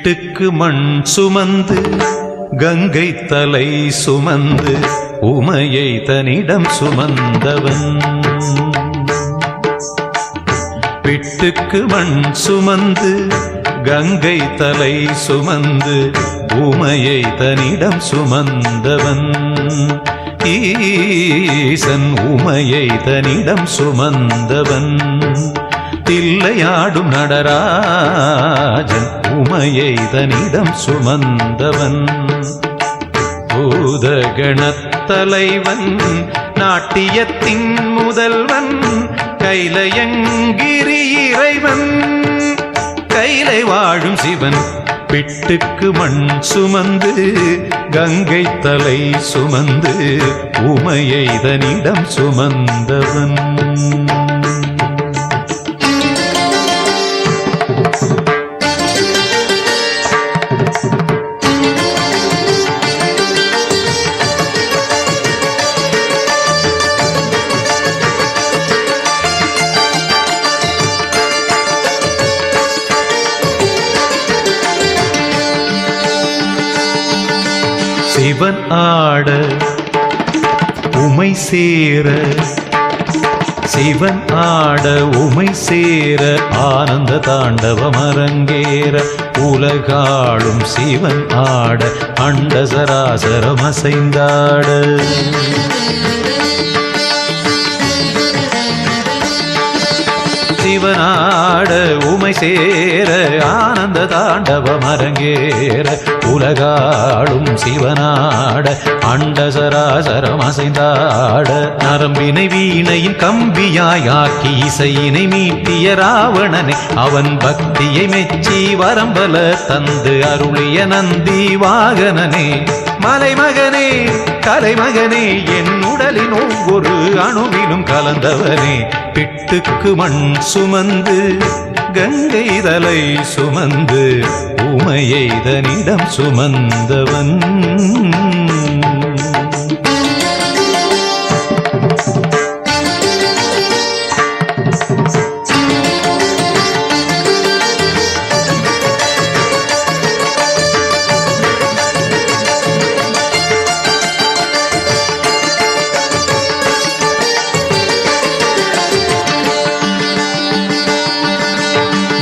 பிட்டுக்கு மண் சுமந்து கங்கை தலை சுமந்து உமையை தன்னிடம் சுமந்தவன். பிட்டுக்கு மண் சுமந்து கங்கை தலை சுமந்து உமையை தன்னிடம் சுமந்தவன். ஈசன் உமையை தன்னிடம் சுமந்தவன். தில்லையாடும் நடராஜன் உமையை தன்னிடம் சுமந்தவன். பூதகணத்தலைவன் நாட்டியத்தின் முதல்வன் கைலயங்கிரி இறைவன் கைலை வாழும் சிவன். பிட்டுக்கு மண் சுமந்து கங்கை தலை சுமந்து உமையை தன்னிடம் சுமந்தவன். சிவன் ஆட உமை சேர சிவன் ஆட உமை சேர ஆனந்த தாண்டவம் அரங்கேற உலகாளும் சிவன் ஆட அண்ட சராசரம் அசைந்தாட. சிவனாட உமை சேர ஆனந்த தாண்டவம் அரங்கேற உலகாளும் சிவனாட அண்ட சராசரம் அசைந்தாட. நரம்பினை வீணையின் கம்பியாய் ஆக்கி இசையினை மீட்டிய ராவணனை அவன் பக்தியை மெச்சி வரம்பல தந்து அருளிய நந்தி வாகனனே. மலைமகனே கலைமகனே என் உடலின் ஒவ்வொரு அணுவிலும் கலந்தவனே. பிட்டுக்கு மண் சுமந்து கங்கை தலை சுமந்து உமையை தன்னிடம் சுமந்தவன்.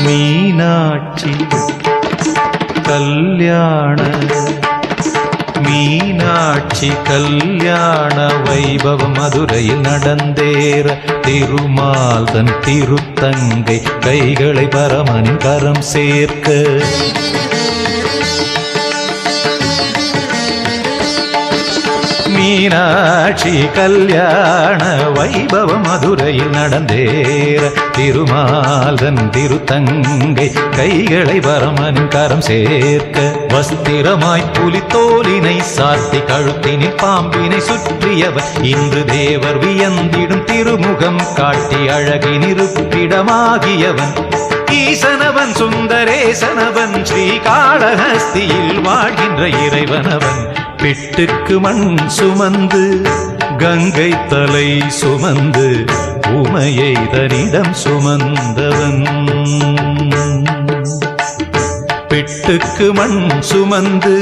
மீனாட்சி கல்யாண மீனாட்சி கல்யாண வைபவம் மதுரையில் நடந்தேற திருமால் தன் திருத்தங்கை கைகளை பரமனின் கரம் சேர்க்க. மீனாட்சி கல்யாண வைபவம் மதுரையில் நடந்தேற திருமால் தன் திருத்தங்கை கைகளை பரமனின் கரம் சேர்க்க. வஸ்திரமாய் புலித்தோலினை சாத்தி கழுத்தினில் பாம்பினை சுற்றியவர் இன்று தேவர் வியந்திடும் திருமுகம் காட்டி அழகினிருப்பிடமாகியவன். ஈசனவன் சுந்தரேசனவன் ஸ்ரீகாளஹஸ்தியில் வாழ்கின்ற இறைவனவன். பிட்டுக்கு மண் சுமந்து கங்கை தலை சுமந்து உமையை தன்னிடம் சுமந்தவன். பிட்டுக்கு மண் சுமந்து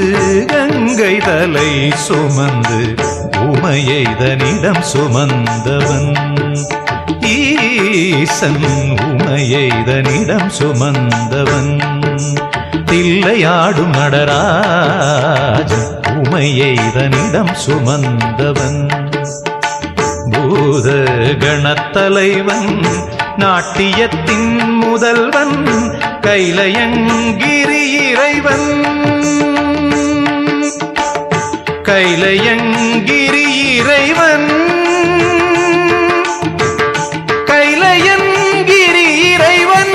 கங்கை தலை சுமந்து உமையை தன்னிடம் சுமந்தவன். ஈசன் உமையை தன்னிடம் சுமந்தவன். தில்லையாடும் நடராஜன் உமையை தன்னிடம் சுமந்தவன். பூத கணத்தலைவன் நாட்டியத்தின் முதல்வன் கைலயங்கிரி இறைவன் கைலயங்கிரி இறைவன் கைலயங்கிரி இறைவன்.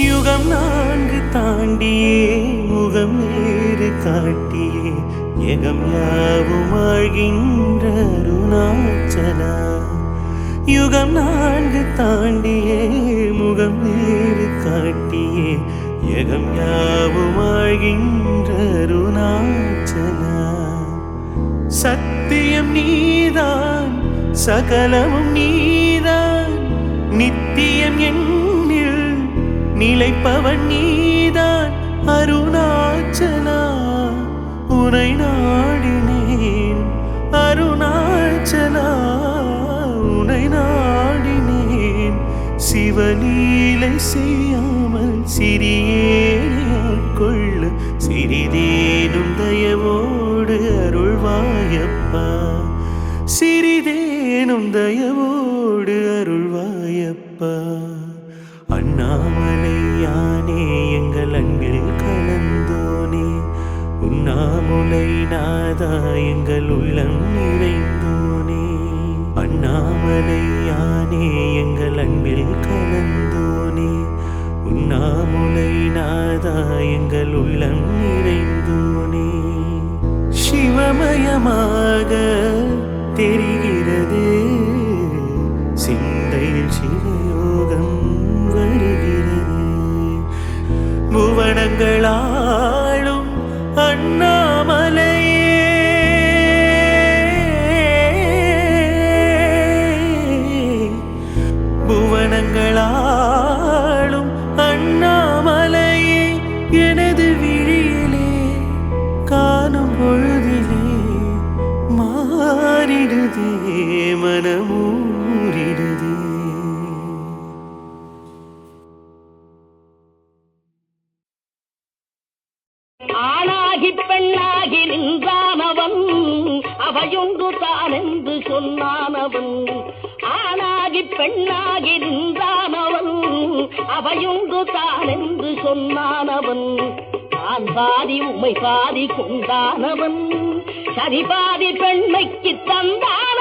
யுகம் 4 தாண்டியே முகம் நேரு காட்டியே ஏகம் யாவும் ஆழ்கின்ற அருணாச்சலா. யுகம் 4 தாண்டியே முகம் நேரு காட்டியே ஏகம் யாவும் ஆழ்கின்ற அருணாச்சலா. சத்தியம் நீதான், சகலமும் நீதான், நித்தியம் என்னில் நிலைப்பவன் நீதான். அருணாச்சலா உனை நாடினேன், அருணாச்சலா உனை நாடினேன். சிவலீலை செய்யாமல் சிறியேனை ஆட்கொள்ள சிறிதேனும் தயவோடு அருள்வாயப்பா, சிறிதேனும் தயவோடு அருள்வாயப்பா. அண்ணாமலை யானே எங்கள் அன்பில் கலந்தோனே, உண்ணாமுலை நாதா எங்கள் உள்ளம் நிறைந்தோனே. அண்ணாமலை யானே எங்கள் அன்பில் கலந்தோனே, உண்ணாமுலை நாதா எங்கள் உள்ளம் நிறைந்தோனே. சிவமயமாக தெரிகிறது, சிந்தையில் சிவயோகம் வருகிறது. புவனங்களாளும் அண்ணாமலையே, புவனங்களாளும் அண்ணாமலையே. எனது விழியிலே காணும் பொழுதிலே மாறிடுதே மனமூறிடுதே. ஆணாகி பெண்ணாகி நின்றானவன் அவையொன்று தான் என்று சொன்னானவன். ஆணாகி பெண்ணாகி நின்றானவன் அவையொன்று தான் என்று சொன்னானவன். நான் பாதி உமை பாதி கொண்டானவன், சரி பாதி பெண்மைக்கு தந்தான்.